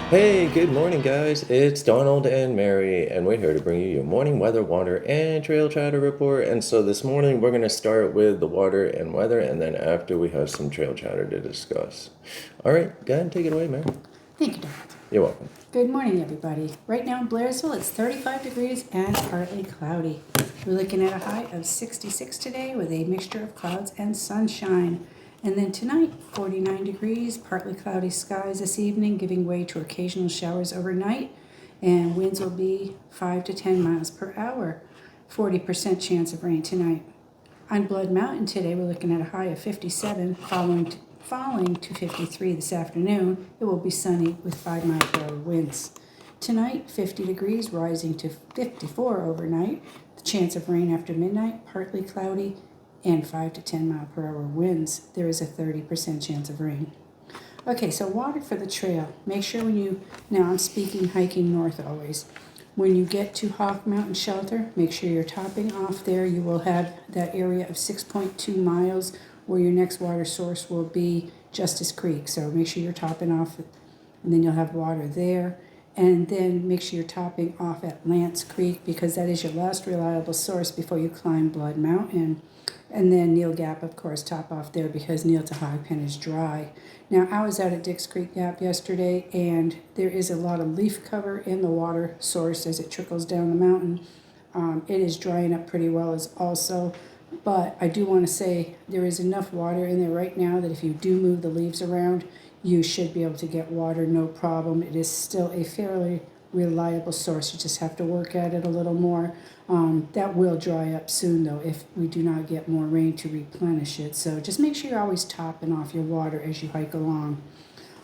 Hey, good morning, guys. It's Donald and Mary, and we're here to bring you your morning weather, water, and trail chatter report. And so this morning, we're going to start with the water and weather, and then after we have some trail chatter to discuss. All right, go ahead and take it away, Mary. Thank you, Donald. You're welcome. Good morning, everybody. Right now in Blairsville, it's 35 degrees and partly cloudy. We're looking at a high of 66 today with a mixture of clouds and sunshine. And then tonight, 49 degrees, partly cloudy skies this evening, giving way to occasional showers overnight. And winds will be 5 to 10 miles per hour. 40% chance of rain tonight. On Blood Mountain today, we're looking at a high of 57, falling to 53 this afternoon. It will be sunny with 5-mile-per-hour winds. Tonight, 50 degrees, rising to 54 overnight. The chance of rain after midnight, partly cloudy, and 5 to 10-mile-per-hour winds. There is a 30% chance of rain. Okay, so water for the trail. Make sure now I'm speaking hiking north always. When you get to Hawk Mountain Shelter, make sure you're topping off there. You will have that area of 6.2 miles where your next water source will be Justice Creek. So make sure you're topping off, and then you'll have water there. And then make sure you're topping off at Lance Creek because that is your last reliable source before you climb Blood Mountain. And then Neal Gap, of course, top off there because Neal to Hog Pen is dry. Now, I was out at Dix Creek Gap yesterday, and there is a lot of leaf cover in the water source as it trickles down the mountain. It is drying up pretty well as also, but I do want to say there is enough water in there right now that if you do move the leaves around, you should be able to get water, no problem. It is still a fairly reliable source. You just have to work at it a little more. That will dry up soon, though, if we do not get more rain to replenish it. So just make sure you're always topping off your water as you hike along.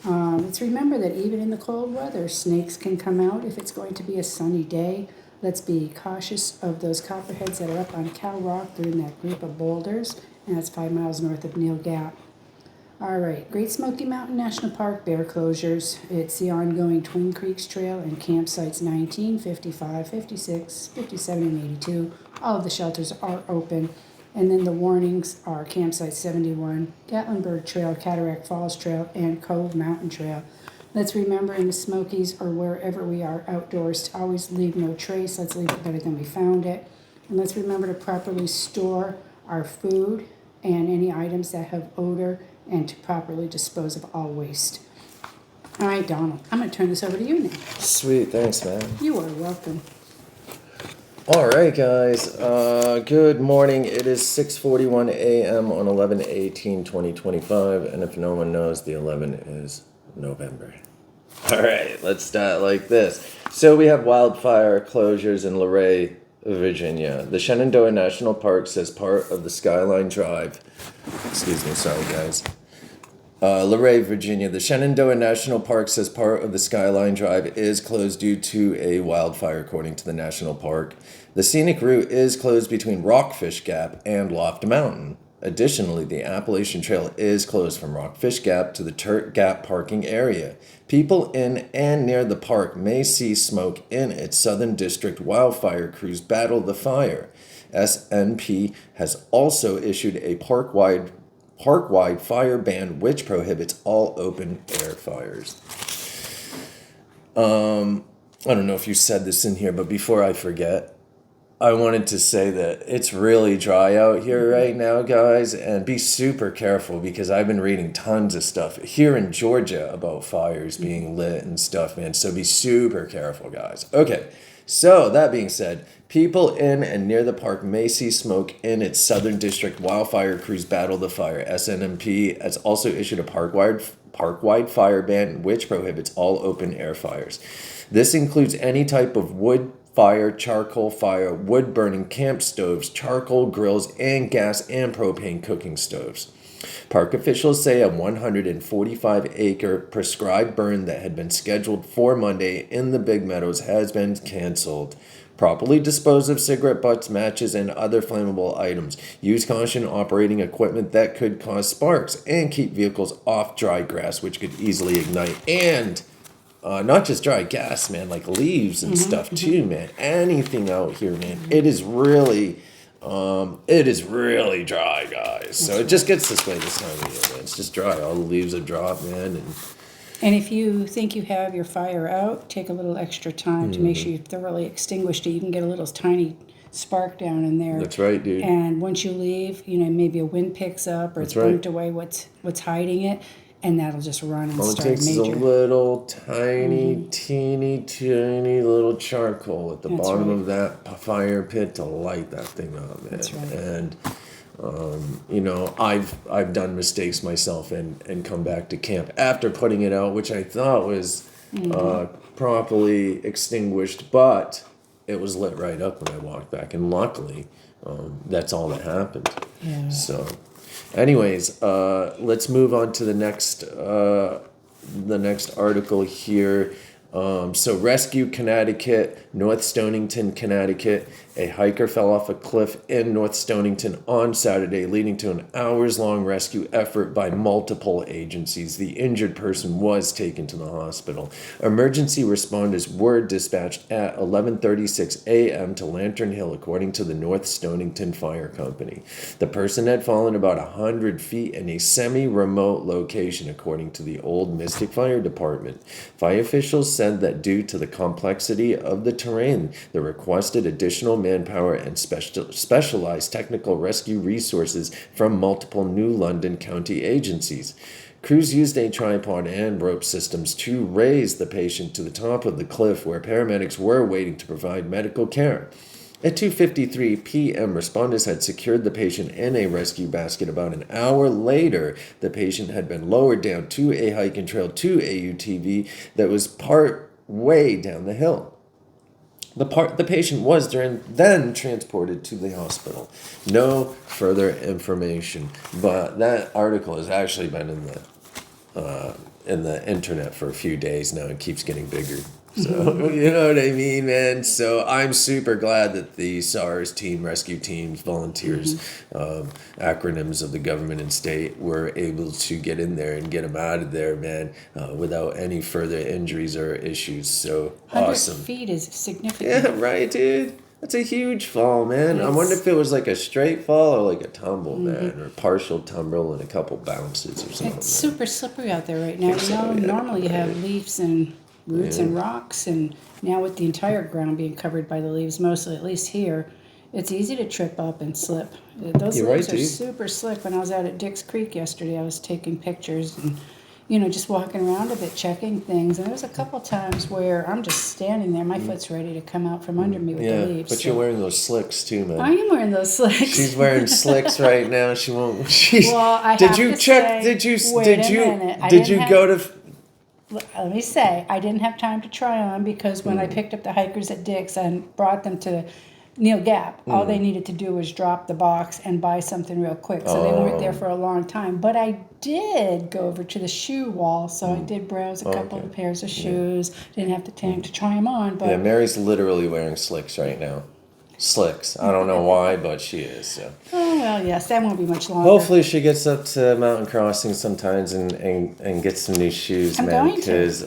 Let's remember that even in the cold weather, snakes can come out if it's going to be a sunny day. Let's be cautious of those copperheads that are up on Cow Rock. They're in that group of boulders, and that's 5 miles north of Neal Gap. All right, Great Smoky Mountain National Park bear closures. It's the ongoing Twin Creeks Trail and campsites 19, 55, 56, 57, and 82. All of the shelters are open. And then the warnings are campsite 71, Gatlinburg Trail, Cataract Falls Trail, and Cove Mountain Trail. Let's remember in the Smokies or wherever we are outdoors to always leave no trace. Let's leave it better than we found it. And let's remember to properly store our food and any items that have odor and to properly dispose of all waste. All right, Donald, I'm going to turn this over to you now. Sweet, thanks, man. You are welcome. All right, guys. Good morning. It is 6:41 a.m. on 11/18/2025, and if no one knows, the 11 is November. All right, let's start like this. So we have wildfire closures in Luray, Virginia. The Shenandoah National Park says part of the Skyline Drive. Excuse me, sorry, guys. Luray, Virginia. The Shenandoah National Park says part of the Skyline Drive is closed due to a wildfire, according to the national park. The scenic route is closed between Rockfish Gap and Loft Mountain. Additionally, the Appalachian Trail is closed from Rockfish Gap to the Turk Gap parking area. People in and near the park may see smoke in its Southern District wildfire crews battle the fire. SNP has also issued a park-wide fire ban which prohibits all open air fires. I don't know if you said this in here, but before I forget, I wanted to say that it's really dry out here right now, guys, and be super careful because I've been reading tons of stuff here in Georgia about fires being lit and stuff, man. So be super careful, guys. Okay, so that being said, people in and near the park may see smoke in its Southern District wildfire crews battle the fire. SNMP has also issued a park-wide fire ban which prohibits all open air fires. This includes any type of wood fire, charcoal fire, wood burning camp stoves, charcoal grills, and gas and propane cooking stoves. Park officials say a 145-acre prescribed burn that had been scheduled for Monday in the Big Meadows has been canceled. Properly dispose of cigarette butts, matches, and other flammable items. Use caution operating equipment that could cause sparks, and keep vehicles off dry grass, which could easily ignite. And not just dry gas, man, like leaves and stuff too, man. Anything out here, man. It is really dry, guys. So it just gets this way this time of year, man. It's just dry. All the leaves are dropped, man, and And if you think you have your fire out, take a little extra time to make sure you've thoroughly extinguished it. You can get a little tiny spark down in there. That's right, dude. And once you leave, maybe a wind picks up or it's That's right. burnt away what's hiding it, and that'll just run and All it start takes is a major. little tiny, teeny little charcoal at the That's bottom right. of that fire pit to light that thing up, man. That's right. And I've done mistakes myself and come back to camp after putting it out, which I thought was properly extinguished, but it was lit right up when I walked back, and luckily, that's all that happened. Yeah. So, anyways, let's move on to the next article here. So Rescue Connecticut, North Stonington, Connecticut. A hiker fell off a cliff in North Stonington on Saturday, leading to an hours-long rescue effort by multiple agencies. The injured person was taken to the hospital. Emergency responders were dispatched at 11:36 a.m. to Lantern Hill, according to the North Stonington Fire Company. The person had fallen about 100 feet in a semi-remote location, according to the Old Mystic Fire Department. Fire officials said that due to the complexity of the terrain, they requested additional manpower and specialized technical rescue resources from multiple New London County agencies. Crews used a tripod and rope systems to raise the patient to the top of the cliff, where paramedics were waiting to provide medical care. At 2:53 p.m., responders had secured the patient in a rescue basket. About an hour later, the patient had been lowered down to a hiking trail to a UTV that was part way down the hill. The patient was then transported to the hospital. No further information, but that article has actually been in the internet for a few days now. It keeps getting bigger. So, you know what I mean, man? So I'm super glad that the SARS team, rescue teams, volunteers, acronyms of the government and state were able to get in there and get them out of there, man, without any further injuries or issues. So 100 awesome. feet is significant. Yeah, right, dude. That's a huge fall, man. I wonder if it was like a straight fall or like a tumble, man, or partial tumble and a couple bounces or something. It's super slippery out there right now. So, yeah, Normally you have right. leaves and roots and rocks, and now with the entire ground being covered by the leaves, mostly, at least here, it's easy to trip up and slip. Those You're leaves right, are dude. super slick. When I was out at Dix Creek yesterday, I was taking pictures and, just walking around a bit, checking things. And there was a couple times where I'm just standing there, my foot's ready to come out from under me with Yeah, the leaves. but you're wearing those slicks too, man. I am wearing those slicks. She's wearing slicks right now. She won't. She's. Well, I did have you to check? say- Did you? wait Did a you? minute. I Did didn't you have- go to? Let me say, I didn't have time to try on because when I picked up the hikers at Dick's and brought them to Neil Gap, all they needed to do was drop the box and buy something real quick. So they weren't there for a long time. But I did go over to the shoe wall, so I did browse a couple of pairs of shoes. Didn't have the time to try them on, but Yeah, Mary's literally wearing slicks right now. Slicks. I don't know why, but she is. So. oh well, yes, that won't be much longer. Hopefully she gets up to Mountain Crossing sometimes and gets some new shoes, I'm man. going to. Because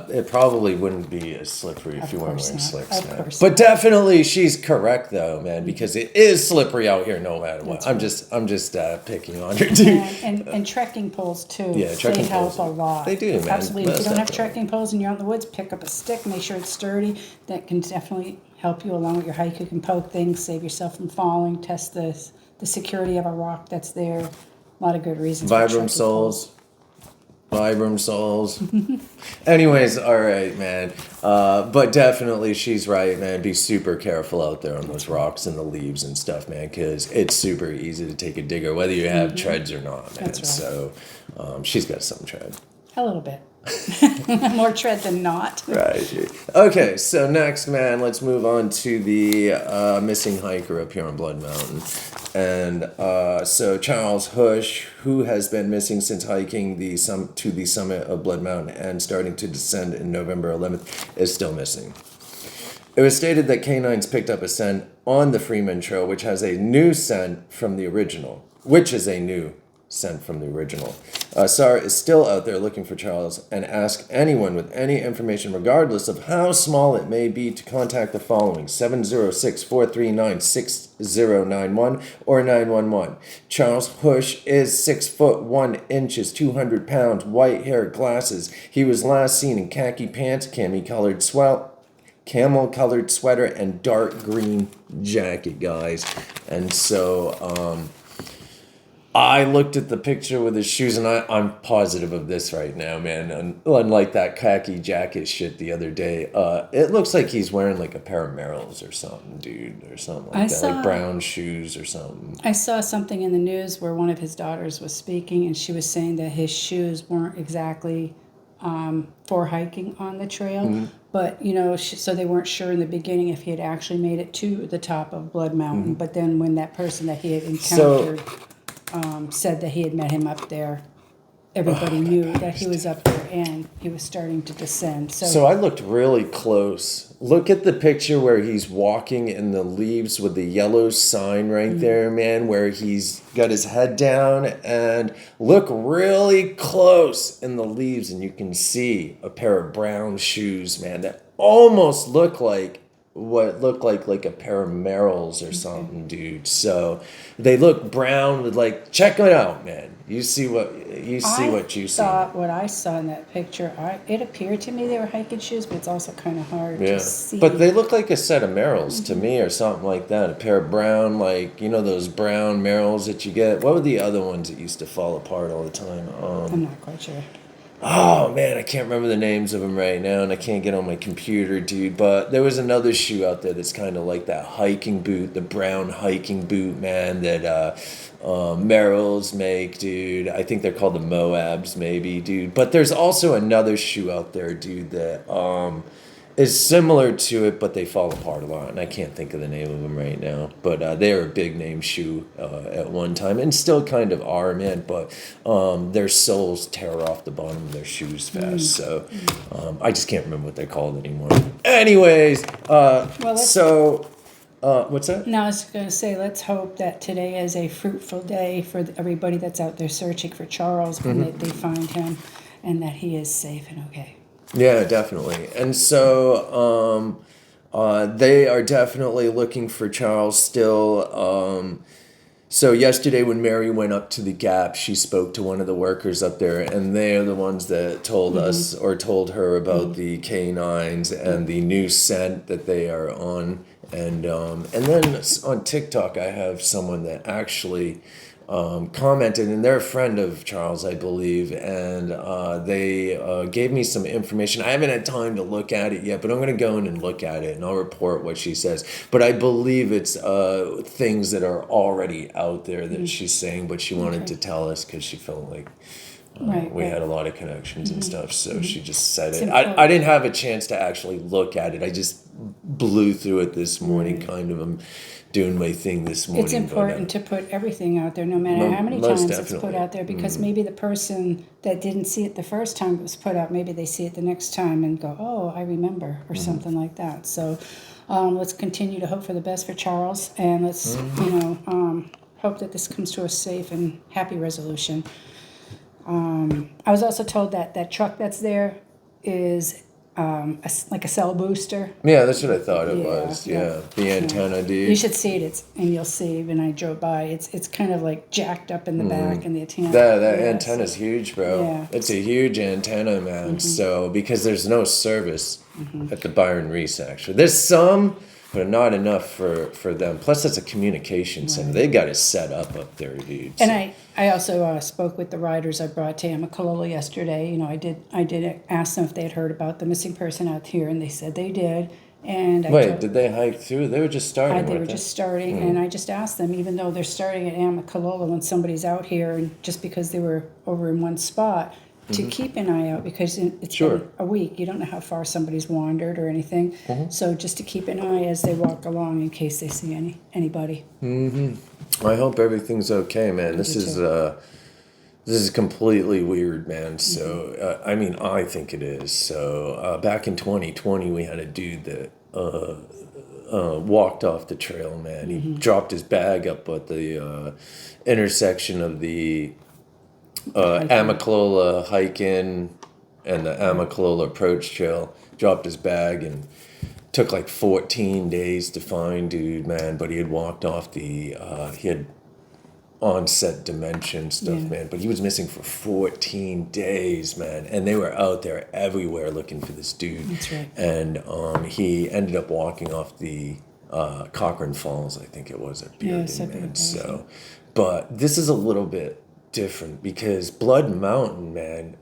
it probably wouldn't be as slippery if you weren't course wearing not. slicks, Of man. course But definitely she's correct though, man, because it is slippery out here no matter what. That's I'm just picking on her, dude. And trekking poles too. Yeah, trekking they help poles. a lot. They do, man. Absolutely. If Most you don't have definitely. trekking poles and you're out in the woods, pick up a stick. Make sure it's sturdy. That can definitely help you along with your hike. You can poke things, save yourself from falling. Test the security of a rock that's there. A lot of good reasons. for trekking Vibram Souls. Vibram Souls. Anyways, all right, man. But definitely she's right, man. Be super careful out there on those rocks and the leaves and stuff, man, because it's super easy to take a digger, whether you have treads or not, man. That's right. So she's got some tread. A little bit. More tread than not. Right. Okay, so next, man, let's move on to the missing hiker up here on Blood Mountain. And so Charles Hush, who has been missing since hiking to the summit of Blood Mountain and starting to descend in November 11th, is still missing. It was stated that canines picked up a scent on the Freeman Trail, which has a new scent from the original, which is a new sent from the original. Sarah is still out there looking for Charles and ask anyone with any information, regardless of how small it may be, to contact the following: 706-439-6091 or 911. Charles Hush is 6 foot 1 inches, 200 pounds, white hair, glasses. He was last seen in khaki pants, camel colored sweater, and dark green jacket, guys. And so I looked at the picture with his shoes, and I'm positive of this right now, man. And unlike that khaki jacket shit the other day, it looks like he's wearing like a pair of Merrells or something, dude, or something like that, like brown shoes or something. I saw something in the news where one of his daughters was speaking, and she was saying that his shoes weren't exactly for hiking on the trail, but so they weren't sure in the beginning if he had actually made it to the top of Blood Mountain. But then when that person that he had encountered said that he had met him up there, everybody knew that he was up there and he was starting to descend. So I looked really close. Look at the picture where he's walking in the leaves with the yellow sign right there, man, where he's got his head down, and look really close in the leaves and you can see a pair of brown shoes, man, that almost look like what looked like a pair of Merrells or something, dude. So they look brown with like, check it out, man. You see what you see. What I saw in that picture, it appeared to me they were hiking shoes, but it's also kind of hard to see. But they look like a set of Merrells to me, or something like that. A pair of brown, like, those brown Merrells that you get. What were the other ones that used to fall apart all the time? I'm not quite sure. Oh, man, I can't remember the names of them right now, and I can't get on my computer, dude. But there was another shoe out there that's kind of like that hiking boot, the brown hiking boot, man, that Merrells make, dude. I think they're called the Moabs, maybe, dude. But there's also another shoe out there, dude, that is similar to it, but they fall apart a lot, and I can't think of the name of them right now. But they were a big name shoe at one time, and still kind of are, man. But their soles tear off the bottom of their shoes fast, so I just can't remember what they're called anymore. Anyways, what's that? No, I was going to say, let's hope that today is a fruitful day for everybody that's out there searching for Charles, and that they find him, and that he is safe and okay. Yeah, definitely. And so they are definitely looking for Charles still. So yesterday when Mary went up to the Gap, she spoke to one of the workers up there, and they are the ones that told us or told her about the canines and the new scent that they are on. And then on TikTok, I have someone that actually commented, and they're a friend of Charles, I believe, and they gave me some information. I haven't had time to look at it yet, but I'm going to go in and look at it, and I'll report what she says. But I believe it's things that are already out there that she's saying, but she wanted to tell us because she felt like we had a lot of connections and stuff, so she just said it. I didn't have a chance to actually look at it. I just blew through it this morning, kind of. I'm doing my thing this morning. It's important to put everything out there, no matter how many times it's put out there, because maybe the person that didn't see it the first time it was put out, maybe they see it the next time and go, oh, I remember, or something like that. So let's continue to hope for the best for Charles, and let's hope that this comes to a safe and happy resolution. I was also told that that truck that's there is like a cell booster. Yeah, that's what I thought it was. Yeah, the antenna, dude. You should see it. And you'll see when I drove by. It's kind of like jacked up in the back, and the antenna. That antenna's huge, bro. Yeah. It's a huge antenna, man. So because there's no service at the Byron Reese, actually, there's some, but not enough for them. Plus, it's a communication center. They got it set up there, dude. And I also spoke with the riders I brought to Amicalola yesterday. I did ask them if they had heard about the missing person out here, and they said they did. And did they hike through? They were just starting. They were just starting, and I just asked them, even though they're starting at Amicalola, when somebody's out here, and just because they were over in one spot, to keep an eye out, because it's been a week. You don't know how far somebody's wandered or anything. So just to keep an eye as they walk along in case they see anybody. I hope everything's okay, man. This is completely weird, man. So I think it is. So back in 2020, we had a dude that walked off the trail, man. He dropped his bag up at the intersection of the Amicalola hike-in and the Amicalola approach trail. Dropped his bag and took like 14 days to find, dude, man. But he had walked off he had onset dementia stuff, Yeah. man. But he was missing for 14 days, man. And they were out there everywhere looking for this dude. That's right. And he ended up walking off the Cochrane Falls, I think it was, at Bearden, Separate man. Falls, So, but this is a little bit different because Blood Mountain, man,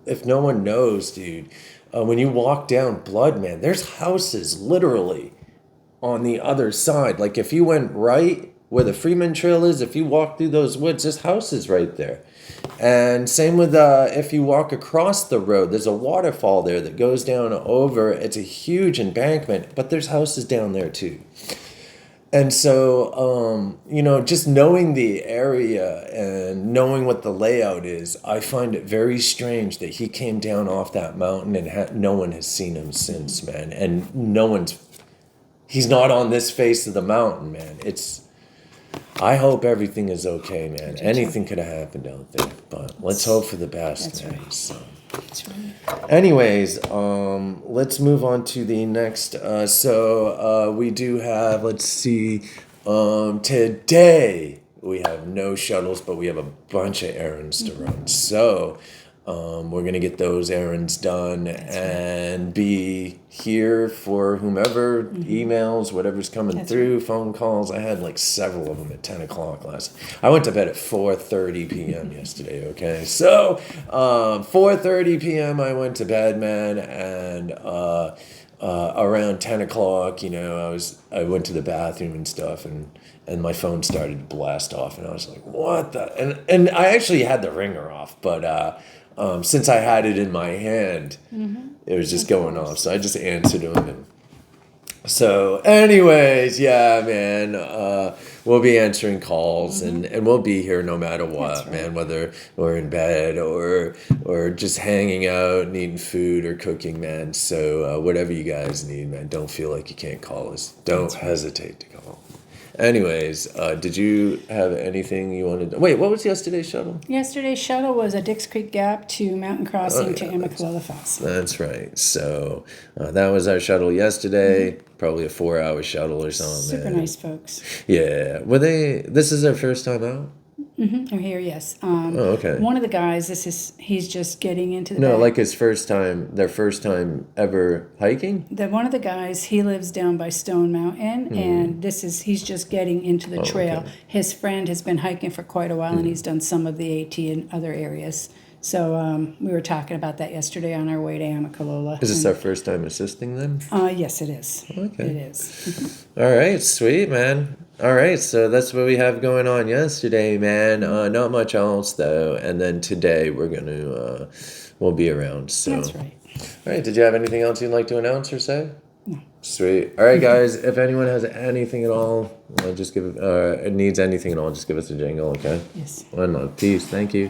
if no one knows, dude, when you walk down Blood, man, there's houses literally on the other side. Like if you went right where the Freeman Trail is, if you walk through those woods, there's houses right there. And same with if you walk across the road, there's a waterfall there that goes down over. It's a huge embankment, but there's houses down there too. And so, just knowing the area and knowing what the layout is, I find it very strange that he came down off that mountain and no one has seen him since, man. And he's not on this face of the mountain, man. I hope everything is okay, man. Anything could have happened out there, but let's hope for the best, That's man. right. So. That's right. Anyways, let's move on to the next. We do have, let's see, today we have no shuttles, but we have a bunch of errands to run. So we're going to get those errands done and be here for whomever, emails, whatever's coming through, phone calls. I had like several of them at 10 o'clock I went to bed at 4:30 p.m. yesterday, okay? So 4:30 p.m. I went to bed, man, and around 10 o'clock, I went to the bathroom and stuff, and my phone started to blast off, and I was like, what the? And I actually had the ringer off, but since I had it in my hand, it was just going off. So I just answered him. And so, anyways, yeah, man, we'll be answering calls and we'll be here no matter what, That's right. man, whether we're in bed or just hanging out and eating food or cooking, man. So whatever you guys need, man, don't feel like you can't call us. Don't hesitate to call. Anyways, did you have anything you wanted to... Wait, what was yesterday's shuttle? Yesterday's shuttle was a Dix Creek Gap to Mountain Crossing to Amicalola Falls. That's right. So that was our shuttle yesterday. Probably a 4-hour shuttle or something. Super nice folks. Yeah. This is their first time out? I'm here, yes. Okay. One of the guys, he's just getting into the No, bag. like their first time ever hiking? One of the guys, he lives down by Stone Mountain, and he's just getting into the trail. okay. His friend has been hiking for quite a while, and he's done some of the AT in other areas. So we were talking about that yesterday on our way to Amicalola. Is this our first time assisting them? Yes, it is. Okay. It is. All right, sweet, man. All right, so that's what we have going on yesterday, man. Not much else, though. And then today we'll be around. So. That's right. All right, did you have anything else you'd like to announce or say? No. Sweet. All right, guys, if anyone has anything at all, just needs anything at all, just give us a jingle, okay? Yes. One love. Peace. Thank you.